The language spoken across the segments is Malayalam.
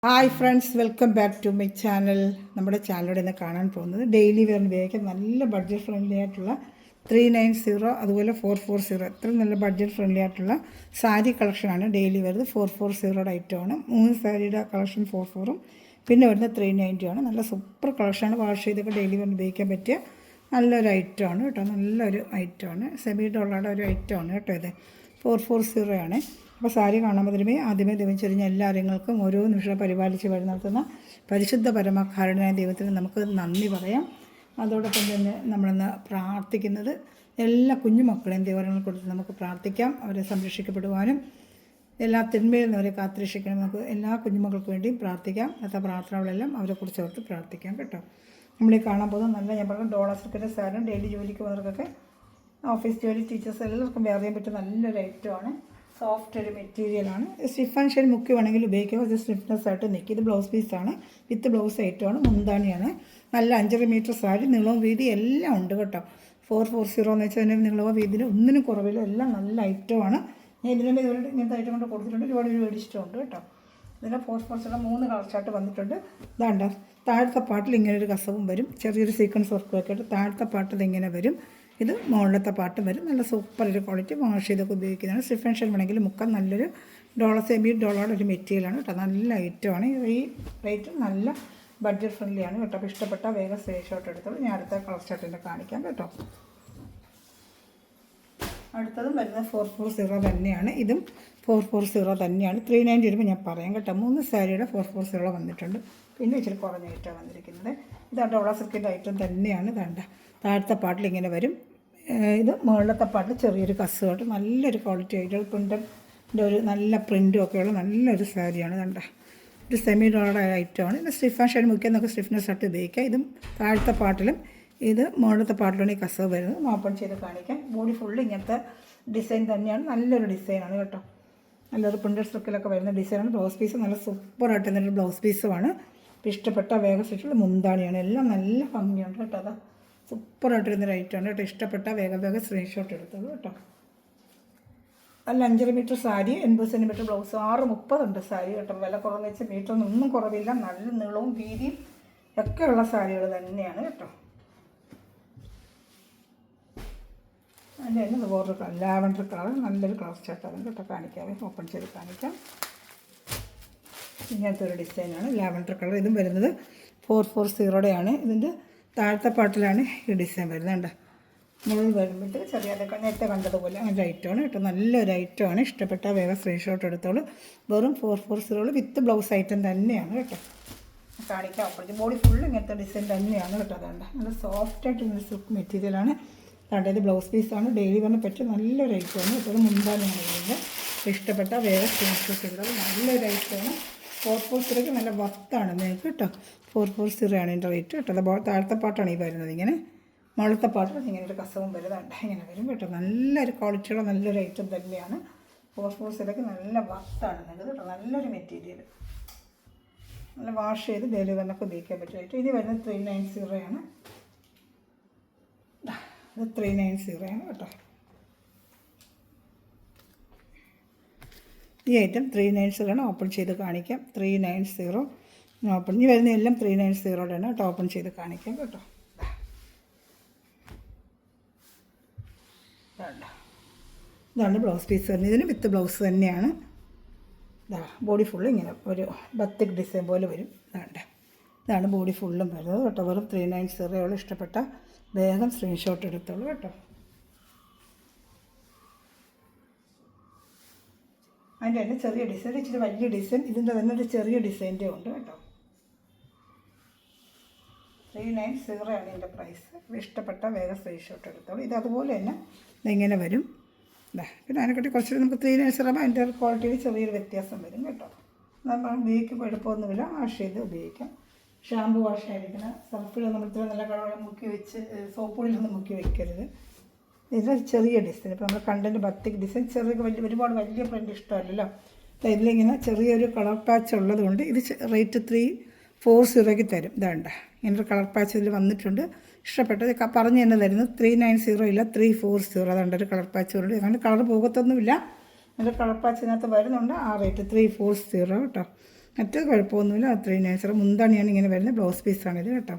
Hi friends, welcome back to my channel. നമ്മുടെ ചാനലിലൂടെ ഇന്ന് കാണാൻ പോകുന്നത് ഡെയിലി വെയറിന് ഉപയോഗിക്കാൻ നല്ല ബഡ്ജറ്റ് ഫ്രണ്ട്ലി ആയിട്ടുള്ള 390 അതുപോലെ 440 എത്ര നല്ല ബഡ്ജറ്റ് ഫ്രണ്ട്ലി ആയിട്ടുള്ള സാരി കളക്ഷനാണ് ഡെയിലി വരുന്നത്. 440യുടെ ഐറ്റമാണ്. 3 സാരിയുടെ കളക്ഷൻ 44ഉം പിന്നെ വരുന്നത് 390 ആണ്. നല്ല സൂപ്പർ കളക്ഷനാണ്. വാഷ് ചെയ്തൊക്കെ ഡെയിലി വെയറിന് ഉപയോഗിക്കാൻ പറ്റിയ നല്ലൊരു ഐറ്റമാണ് കേട്ടോ. നല്ലൊരു ഐറ്റമാണ്. സെമി ഡോളറുടെ ഒരു ഐറ്റമാണ് കേട്ടോ. ഇത് 440 ആണ്. അപ്പോൾ സാരി കാണുമ്പോൾ ആദ്യമേ ദൈവം ചെറിഞ്ഞ എല്ലാ കാര്യങ്ങൾക്കും ഓരോ നിമിഷം പരിപാലിച്ച് വഴി നടത്തുന്ന പരിശുദ്ധ പരമകാരുണ്യനായ ദൈവത്തിന് നമുക്ക് നന്ദി പറയാം. അതോടൊപ്പം തന്നെ നമ്മളിന്ന് പ്രാർത്ഥിക്കുന്നത് എല്ലാ കുഞ്ഞുമക്കളെയും ദൈവങ്ങൾ കൊടുത്ത് നമുക്ക് പ്രാർത്ഥിക്കാം. അവരെ സംരക്ഷിക്കപ്പെടുവാനും എല്ലാ തിന്മയിൽ നിന്ന് അവരെ കാത്തുരക്ഷിക്കണം. നമുക്ക് എല്ലാ കുഞ്ഞുമക്കൾക്ക് വേണ്ടിയും പ്രാർത്ഥിക്കാം. അന്നത്തെ പ്രാർത്ഥനകളെല്ലാം അവരെക്കുറിച്ച് ഓർത്ത് പ്രാർത്ഥിക്കാം കേട്ടോ. നമ്മളീ കാണാൻ പോകുന്നത് നല്ല ഞാൻ പറഞ്ഞ ഡോളർ സിൽക്കിൻ്റെ സാധനം ഡെയിലി ജോലിക്ക് പോകുന്നവർക്കൊക്കെ ഓഫീസ് ജോലി ടീച്ചേഴ്സ് എല്ലാവർക്കും വെയർ ചെയ്യാൻ പറ്റുന്ന നല്ലൊരു ഐറ്റമാണ്. സോഫ്റ്റ് ഒരു മെറ്റീരിയലാണ്. സ്റ്റിഫ് ആൻഡ് ഷെയ്ഡ് മുക്കി വേണമെങ്കിൽ ഉപയോഗിക്കാം. അത് സ്റ്റിഫ്നെസ് ആയിട്ട് നിൽക്കും. ഇത് ബ്ലൗസ് പീസാണ്. വിത്ത് ബ്ലൗസ് ഐറ്റമാണ്. മുന്താണിയാണ്. നല്ല 5.5 മീറ്റർ സാരി. നീളവും വീതി എല്ലാം ഉണ്ട് കേട്ടോ. 440 എന്ന് വെച്ചാൽ നീളവും വീതിയിൽ ഒന്നിനും കുറവില്ല. എല്ലാം നല്ല ഐറ്റമാണ്. ഞാൻ ഇതിനുമ്പോൾ ഇതുവരെ ഇങ്ങനത്തെ ഐറ്റം കൊണ്ട് കൊടുത്തിട്ടുണ്ട്. ഒരുപാട് മേടിച്ചിട്ടുണ്ട് കേട്ടോ. ഇതിൻ്റെ 440 3 കളർ ചാർട്ട് വന്നിട്ടുണ്ട്. ഇതാണ്ട് താഴത്തെ പാട്ടിൽ ഇങ്ങനെ ഒരു കസവും വരും. ചെറിയൊരു സീക്വൻസ് വർക്ക് ഒക്കെ ആയിട്ട് താഴത്തെ പാട്ടിൽ ഇങ്ങനെ വരും. ഇത് മുകളിലത്തെ പാട്ടും വരും. നല്ല സൂപ്പർ ഒരു ക്വാളിറ്റി. വാഷ് ചെയ്തൊക്കെ ഉപയോഗിക്കുന്നതാണ്. സ്റ്റിഫ് ആൻഡ് ഷെയ്ഡ് വേണമെങ്കിൽ മുക്കാൻ നല്ലൊരു സെമി ഡോളറുടെ ഒരു മെറ്റീരിയലാണ് കേട്ടോ. നല്ല ഐറ്റമാണ്. ഈ റേറ്റ് നല്ല ബഡ്ജറ്റ് ഫ്രണ്ട്ലി ആണ് കേട്ടോ. അപ്പോൾ ഇഷ്ടപ്പെട്ട വേഗം സ്ക്രീൻഷോട്ട് എടുത്തോളൂ. ഞാൻ അടുത്ത കളർ ചാർട്ടിൻ്റെ കാണിക്കാം കേട്ടോ. അടുത്തതും വരുന്നത് 440 തന്നെയാണ്. ഇതും 440 തന്നെയാണ്. 390 വരുമ്പോൾ ഞാൻ പറയാം കേട്ടോ. 3 സാരിയുടെ 440 വന്നിട്ടുണ്ട്. പിന്നെ ഇച്ചിരി കുറഞ്ഞ ഐറ്റം വന്നിരിക്കുന്നത്. ഇതാണ്ട് ഡോളർ സിൽക്കിൻ്റെ ഐറ്റം തന്നെയാണ്. ഇതാണ്ട് താഴത്തെ പാട്ടിൽ ഇങ്ങനെ വരും. ഇത് മുകളിലത്തെ പാട്ടിൽ ചെറിയൊരു കസുമായിട്ട് നല്ലൊരു ക്വാളിറ്റി ആയിട്ട് പ്രിൻ്റിൻ്റെ ഒരു നല്ല പ്രിൻറ്റും ഒക്കെയുള്ള നല്ലൊരു സാരിയാണ്. ഇതാണ്ട ഒരു സെമി ഡോളറുടെ ഐറ്റമാണ്. ഇത് സ്റ്റിഫ് ആൻഡ് ഷെയ്ഡ് മുക്കിയാൽ നമുക്ക് സ്റ്റിഫ്നെസ് ആയിട്ട് ഉപയോഗിക്കാം. ഇതും താഴത്തെ പാട്ടിലും ഇത് മുകളിലത്തെ പാട്ടിലാണ് ഈ കസവ് വരുന്നത്. ഓപ്പൺ ചെയ്ത് കാണിക്കാം. ബോഡി ഫുള്ള് ഇങ്ങനത്തെ ഡിസൈൻ തന്നെയാണ്. നല്ലൊരു ഡിസൈനാണ് കേട്ടോ. നല്ലൊരു പ്രിൻ്റഡ് സ്ട്രിക്കിലൊക്കെ വരുന്ന ഡിസൈനാണ്. ബ്ലൗസ് പീസ് നല്ല സൂപ്പറായിട്ട് എന്നൊരു ബ്ലൗസ് പീസുമാണ്. ഇഷ്ടപ്പെട്ട വേഗം സ്റ്റിച്ചുള്ള മുന്താണിയാണ്. എല്ലാം നല്ല ഭംഗിയുണ്ട് കേട്ടോ. അതാ സൂപ്പറായിട്ടിരുന്നൊരു ഐറ്റമാണ് കേട്ടോ. ഇഷ്ടപ്പെട്ട വേഗം സ്ക്രീൻഷോട്ട് എടുത്തോളൂ കേട്ടോ. നല്ല 5.5 മീറ്റർ സാരി, 80 സെൻറ്റിമീറ്റർ ബ്ലൗസ്, 6.30 ഉണ്ട് സാരി കേട്ടോ. വില കുറവെന്ന് വെച്ചാൽ മീറ്ററൊന്നും കുറവില്ല. നല്ല നീളവും വീതിയും ഒക്കെയുള്ള സാരികൾ തന്നെയാണ് കേട്ടോ. അതിൻ്റെ തന്നെ വേറൊരു കളർ, ലാവൻഡർ കളർ, നല്ലൊരു കളർ ചാർട്ടാണ് കേട്ടോ. കാണിക്കാവേ, ഓപ്പൺ ചെയ്ത് കാണിക്കാം. ഇങ്ങനത്തെ ഒരു ഡിസൈനാണ് ലാവൻഡർ കളർ. ഇതും വരുന്നത് 440യുടെ. ഇതിൻ്റെ താഴത്തെ പാട്ടിലാണ് ഈ ഡിസൈൻ വരുന്നത്. കണ്ടോ, മുകളിൽ വരുമ്പോഴത്തെ ചെറിയ നേരത്തെ കണ്ടതുപോലെ അങ്ങനെ ഐറ്റമാണ് കേട്ടോ. നല്ലൊരു ഐറ്റമാണ്. ഇഷ്ടപ്പെട്ട വേഗം സ്ക്രീൻഷോട്ട് എടുത്തോളൂ. വെറും 440 വിത്ത് ബ്ലൗസ് ഐറ്റം തന്നെയാണ് കേട്ടോ. കാണിക്കാൻ അപ്പോഴത്തെ ബോഡി ഫുള്ള് ഇങ്ങനത്തെ ഡിസൈൻ തന്നെയാണ് കേട്ടോ. അതുകൊണ്ട് നല്ല സോഫ്റ്റായിട്ട് ഇങ്ങനെ സിൽക്ക് മെറ്റീരിയലാണ്. ഇത് ബ്ലൗസ് പീസാണ്. ഡെയിലി വന്ന് പറ്റിയ നല്ലൊരു ഐറ്റമാണ് കേട്ടോ. മുന്താണിയാണ് ഇതിൻ്റെ. ഇഷ്ടപ്പെട്ട വേഗം സ്ക്രീൻഷോട്ട് എടുത്തോളൂ. നല്ലൊരു ഐറ്റമാണ്. 440 നല്ല വർത്താണ് നിങ്ങൾക്ക് കേട്ടോ. 440 ആണ് ഇതിൻ്റെ റേറ്റ് കേട്ടോ. അത് താഴത്തെ പാട്ടാണ് ഈ വരുന്നത്. ഇങ്ങനെ മുകളിലത്തെ പാട്ടിൽ ഇങ്ങനെ ഒരു കസവും വരുന്നുണ്ട്. ഇങ്ങനെ വരും കേട്ടോ. നല്ലൊരു ക്വാളിറ്റിയുള്ള നല്ലൊരു ഐറ്റം തന്നെയാണ്. 440 നല്ല വർത്താണ് നിങ്ങൾക്ക് കേട്ടോ. നല്ലൊരു മെറ്റീരിയൽ. നല്ല വാഷ് ചെയ്ത് ഡെയിലി വെയറിനൊക്കെ ഉപയോഗിക്കാൻ പറ്റും ഐറ്റം. ഇത് വരുന്നത് 390 ആണ്. ഇത് 390 ആണ് കേട്ടോ. ഈ ഐറ്റം 390 ആണ്. ഓപ്പൺ ചെയ്ത് കാണിക്കാം. 390 ഓപ്പൺ. ഈ വരുന്ന എല്ലാം 390 ആണ് കേട്ടോ. ഓപ്പൺ ചെയ്ത് കാണിക്കാം കേട്ടോ. ഇതാണ് ബ്ലൗസ് പീസ് വരുന്നത്. ഇതിന് വിത്ത് ബ്ലൗസ് തന്നെയാണ്. ബോഡി ഫുള്ള് ഇങ്ങനെ ഒരു ബത്തിക് ഡിസൈൻ പോലെ വരും. ഇതാണ് ബോഡി ഫുള്ളും വരുന്നത് കേട്ടോ. വെറും 390 ഇഷ്ടപ്പെട്ട വേഗം സ്ക്രീൻഷോട്ട് എടുത്തോളൂ കേട്ടോ. അതിൻ്റെ തന്നെ ചെറിയ ഡിസൈൻ, ഇച്ചിരി വലിയ ഡിസൈൻ, ഇതിൻ്റെ തന്നെ ഒരു ചെറിയ ഡിസൈൻ്റെ ഉണ്ട് കേട്ടോ. 390 ആണ് ഇതിൻ്റെ പ്രൈസ്. ഇഷ്ടപ്പെട്ട വേഗം സ്ക്രീൻഷോട്ട് എടുത്തോളൂ. ഇത് അതുപോലെ തന്നെ ഇങ്ങനെ വരും. പിന്നെ അതിനെക്കാട്ടി കുറച്ചുകൂടി നമുക്ക് 390 ആകുമ്പോൾ അതിൻ്റെ ക്വാളിറ്റിയിൽ ചെറിയൊരു വ്യത്യാസം വരും കേട്ടോ. നമ്മൾ ഉപയോഗിക്കുമ്പോൾ എളുപ്പമൊന്നുമില്ല. വാഷ് ചെയ്ത് ഉപയോഗിക്കാം. ഷാമ്പു വാഷ് ആയിരിക്കണം. സർഫിൽ നമ്മൾ ഇത്ര നല്ല കളർ മുക്കി വെച്ച് സോപ്പ് പൊടിയിലൊന്നും മുക്കി വെക്കരുത്. ഇതിൽ ചെറിയ ഡിസൈൻ. ഇപ്പോൾ നമ്മൾ കണ്ടൻറ്റ് ബത്തിക് ഡിസൈൻ ചെറിയ ഒരുപാട് വലിയ പ്രിൻ്റ് ഇഷ്ടമല്ലല്ലോ. ഇതിലിങ്ങനെ ചെറിയൊരു കളർ പാച്ച് ഉള്ളത് കൊണ്ട് ഇത് റേറ്റ് 340 തരും. ഇതാണ്ട ഇങ്ങനൊരു കളർ പാച്ച് ഇതിൽ വന്നിട്ടുണ്ട്. ഇഷ്ടപ്പെട്ടത് പറഞ്ഞു തന്നെ തരുന്നത് 390 ഇല്ല 340. അതുകൊണ്ട് ഒരു കളർ പാച്ച് ഉണ്ട്. അങ്ങനെ കളർ പോകത്തൊന്നുമില്ല. അതിൻ്റെ കളർ പാച്ച് ഇതിനകത്ത് വരുന്നുണ്ട്. ആ റേറ്റ് 340 കേട്ടോ. മറ്റേത് കുഴപ്പമൊന്നുമില്ല. 390 മുന്താണിയാണ് ഇങ്ങനെ വരുന്നത്. ബ്ലൗസ് പീസാണിത് കേട്ടോ.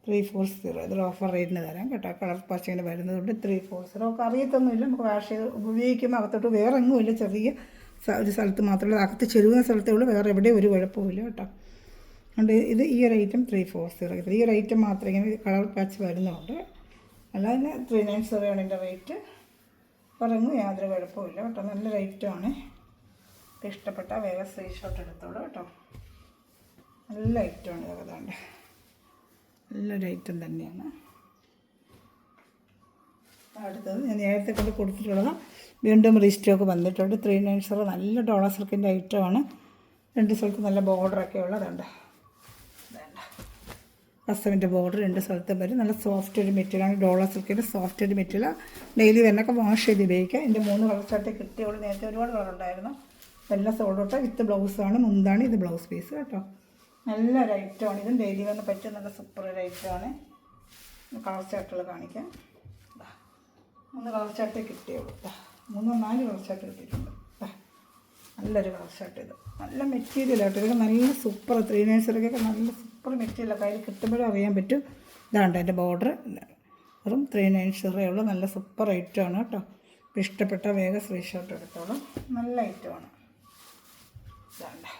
340. ഇത് ഓഫർ റേറ്റിന് തരാം കേട്ടോ. കളർ പച്ച ഇങ്ങനെ വരുന്നതുകൊണ്ട് 340. നമുക്ക് അറിയത്തൊന്നുമില്ല. നമുക്ക് വാഷ് ചെയ്ത് ഉപയോഗിക്കുമ്പോൾ അകത്തോട്ട് വേറെ എങ്ങുമില്ല. ചെറിയ ഒരു സ്ഥലത്ത് മാത്രമേ അകത്ത് ചെരുകുന്ന സ്ഥലത്തേ ഉള്ളൂ. വേറെ എവിടെയും ഒരു കുഴപ്പമില്ല കേട്ടോ. അതുകൊണ്ട് ഇത് ഈ ഒരു ഐറ്റം 340. ഈ ഒരു ഐറ്റം മാത്രമേ ഇങ്ങനെ കളർ പാച്ച് വരുന്നുണ്ട്. അല്ലാതെ 390 ആണ് ഇതിൻ്റെ റേറ്റ്. പറഞ്ഞു യാതൊരു കുഴപ്പമില്ല കേട്ടോ. നല്ലൊരു ഐറ്റമാണ്. ഇഷ്ടപ്പെട്ട വേഗം സ്ക്രീൻഷോട്ട് എടുത്തോളൂ കേട്ടോ. നല്ല ഐറ്റമാണ് ഇതൊക്കെ. അതുകൊണ്ട് നല്ലൊരു ഐറ്റം തന്നെയാണ്. അടുത്തത് ഞാൻ നേരത്തെ കൊണ്ട് കൊടുത്തിട്ടുള്ളത് വീണ്ടും റീസ്റ്റോക്ക് വന്നിട്ടുണ്ട്. 390 നല്ല ഡോളർ സിൽക്കിൻ്റെ ഐറ്റമാണ്. 2 സ്ഥലത്ത് നല്ല ബോർഡറൊക്കെ ഉള്ളതുണ്ട്. കസവിൻ്റെ ബോർഡർ 2 സ്ഥലത്തും വരും. നല്ല സോഫ്റ്റ് ഒരു മെറ്റീരിയലാണ്. ഡോളർ സിൽക്കിൻ്റെ സോഫ്റ്റ് ഒരു മെറ്റീരിയൽ. ഡെയിലി വരണൊക്കെ വാഷ് ചെയ്ത് ഉപയോഗിക്കാം. എൻ്റെ 3 കളർ ചാർട്ട് കിട്ടിയോളൂ. നേരത്തെ ഒരുപാട് കളർ ഉണ്ടായിരുന്നു. എല്ലാം സോൾഡോട്ട വിത്ത് ബ്ലൗസാണ്. മുന്താണ് ഇത് ബ്ലൗസ് പീസ് കേട്ടോ. നല്ലൊരു ഐറ്റമാണ്. ഇതും ഡെയിലി വന്ന് പറ്റും. നല്ല സൂപ്പർ ഒരു ഐറ്റമാണ്. കളർ ചാർട്ടുകൾ കാണിക്കാം. 3 കളർ ചാർട്ടേ കിട്ടിയുള്ളൂ. 4 കളർ ചാർട്ട് കിട്ടിയിട്ടുണ്ട്. നല്ലൊരു കളർ ചാർട്ട് ഇത്. നല്ല മെറ്റീരിയലായിട്ട് ഇതൊക്കെ നല്ല സൂപ്പർ 390 നല്ല സൂപ്പർ മെറ്റീരിയലൊക്കെ അതിൽ കിട്ടുമ്പോഴും അറിയാൻ പറ്റും. ഇതാണ്ട് എൻ്റെ ബോർഡർ. വെറും 390 ഉള്ള നല്ല സൂപ്പർ ഐറ്റമാണ് കേട്ടോ. ഇഷ്ടപ്പെട്ട വേഗം സ്ക്രീൻഷോട്ട് എടുത്തോളും. നല്ല ഐറ്റമാണ്. ഇതാണ്ട്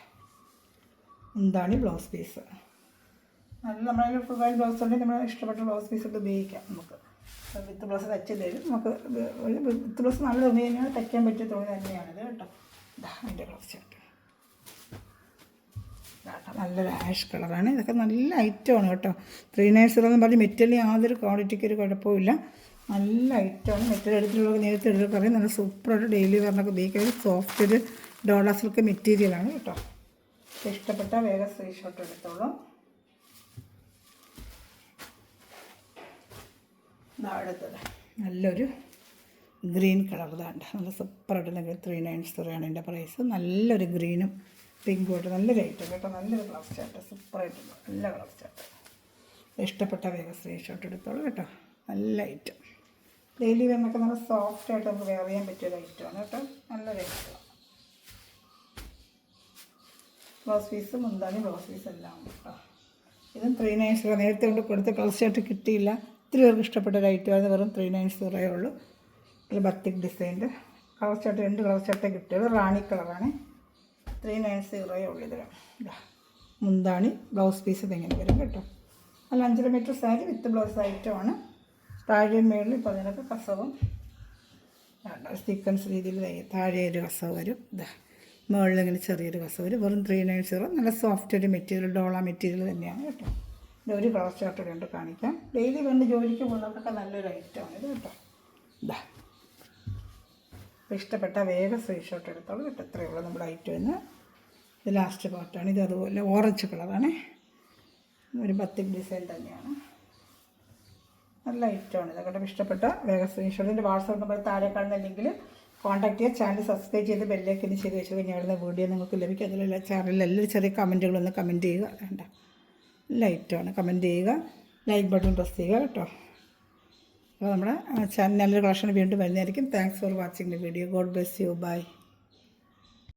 എന്താണ് ബ്ലൗസ് പീസ്. നല്ല നമ്മളതിൽ ഫുൾ വൈറ്റ് ബ്ലൗസ് ഉണ്ടെങ്കിൽ നമ്മൾ ഇഷ്ടപ്പെട്ട ബ്ലൗസ് പീസ് ഇട്ട് ഉപയോഗിക്കാം. നമുക്ക് വിത്ത് ബ്ലൗസ് തച്ച് തരും. നമുക്ക് വിത്ത് ബ്ലൗസ് നല്ല തുണി തന്നെയാണ്. തയ്ക്കാൻ പറ്റിയ തുണി തന്നെയാണിത് കേട്ടോ. അതിൻ്റെ ബ്ലൗസ് ചാർട്ട് കേട്ടോ. നല്ലൊരു ആഷ് കളറാണ്. ഇതൊക്കെ നല്ല ഐറ്റമാണ് കേട്ടോ. 390 എന്ന് പറഞ്ഞ് മെറ്റീരിയൽ യാതൊരു ക്വാളിറ്റിക്ക് ഒരു കുഴപ്പമില്ല. നല്ല ഐറ്റമാണ്. മെറ്റീരിയൽ എടുത്തിട്ടുള്ളത് നേരത്തെ എടുത്ത് പറയും. നല്ല സൂപ്പറായിട്ട് ഡെയിലി വെയറിനൊക്കെ ഉപയോഗിക്കാൻ സോഫ്റ്റ് ഒരു ഡോളർ സിൽക്ക് മെറ്റീരിയലാണ് കേട്ടോ. ഇഷ്ടപ്പെട്ട വേഗം സ്ക്രീൻഷോട്ട് എടുത്തോളൂ. അടുത്തത് നല്ലൊരു ഗ്രീൻ കളർ. ഇതാണ്ട് നല്ല സൂപ്പറായിട്ടുള്ള 390 ആണ് എൻ്റെ പ്രൈസ്. നല്ലൊരു ഗ്രീനും പിങ്കും ആയിട്ട് നല്ലൊരു ഐറ്റം കേട്ടോ. നല്ലൊരു കളർ ചാർട്ട് സൂപ്പറായിട്ടുള്ള നല്ല കളർ ചാർട്ട്. ഇഷ്ടപ്പെട്ട വേഗം സ്ക്രീൻഷോട്ട് എടുത്തോളൂ കേട്ടോ. നല്ല ഐറ്റം. ഡെയിലി വെയറിനൊക്കെ നല്ല സോഫ്റ്റായിട്ട് നമുക്ക് വെയർ ചെയ്യാൻ പറ്റിയൊരു ഐറ്റമാണ് കേട്ടോ. നല്ലൊരു ഐറ്റമാണ്. ബ്ലൗസ് പീസ് മുന്താണി ബ്ലൗസ് പീസ് എല്ലാം ഉണ്ട് കേട്ടോ. ഇതും 390. നേരത്തെ കൊണ്ട് കൊടുത്ത കളർ ചാർട്ട് കിട്ടിയില്ല. ഒത്തിരി പേർക്ക് ഇഷ്ടപ്പെട്ട ഒരു ഐറ്റമാണ്. വെറും 390 ഉള്ളൂ. ഒരു ബത്തിക് ഡിസൈൻ്റെ കളർ ചാർട്ട് 2 കളർ ചാർട്ടേ കിട്ടിയത്. റാണി കളറാണ്. 390 ഉള്ളൂ. ഇതിൽ മുന്താണി ബ്ലൗസ് പീസ് ഇതെങ്ങനെ വരും കേട്ടോ. നല്ല 5 മീറ്റർ സാരി വിത്ത് ബ്ലൗസ് ഐറ്റമാണ്. താഴെയും മേളിൽ ഇപ്പോൾ അതിനൊക്കെ കസവും സീക്വൻസ് രീതിയിൽ താഴെ ഒരു കസവ് വരും. മുകളിലിങ്ങനെ ചെറിയൊരു കസവ് വരും. വെറും 390. നല്ല സോഫ്റ്റ് ഒരു മെറ്റീരിയൽ ഡോള മെറ്റീരിയൽ തന്നെയാണ് കേട്ടോ. ഇത് ഒരു കളർ ചാർട്ട് കൊണ്ട് കാണിക്കാം. ഡെയിലി കൊണ്ട് ജോലിക്ക് പോകുന്നവർക്കൊക്കെ നല്ലൊരു ഐറ്റമാണ് ഇത് കേട്ടോ. ഇഷ്ടപ്പെട്ട വേഗം സ്ക്രീൻഷോട്ട് എടുത്തോളൂ കേട്ടോ. ഇത്രയേ ഉള്ളൂ നമ്മുടെ ഐറ്റം ഇന്ന്. ഇത് ലാസ്റ്റ് പാർട്ടാണ്. ഇത് അതുപോലെ ഓറഞ്ച് കളറാണ്. ഒരു ബത്തിക് ഡിസൈൻ തന്നെയാണ്. നല്ല ഐറ്റമാണ്. ഇതൊക്കെ ഇഷ്ടപ്പെട്ട വേഗം സ്ക്രീൻഷോട്ടിൻ്റെ വാട്സാപ്പ് നമ്പർ താഴെ കാണുന്ന ലിങ്കിൽ കോൺടാക്ട് ചെയ്യുക. ചാനൽ സബ്സ്ക്രൈബ് ചെയ്ത് ബെല്ലേക്കിന് ചെയ്ത് വെച്ച് കഴിഞ്ഞാൽ വീഡിയോ നിങ്ങൾക്ക് ലഭിക്കും. അതിലുള്ള ചാനലിൽ എല്ലാവരും ചെറിയ കമൻറ്റുകളൊന്ന് കമൻറ്റ് ചെയ്യുക. വേണ്ട നല്ല ഐറ്റമാണ്. കമൻറ്റ് ചെയ്യുക. ലൈക്ക് ബട്ടൺ പ്രസ് ചെയ്യുക കേട്ടോ. അപ്പോൾ നമ്മുടെ ചാനൽ നല്ലൊരു കളക്ഷൻ വീണ്ടും വരുന്നതായിരിക്കും. Thanks for watching the video. God bless you. By.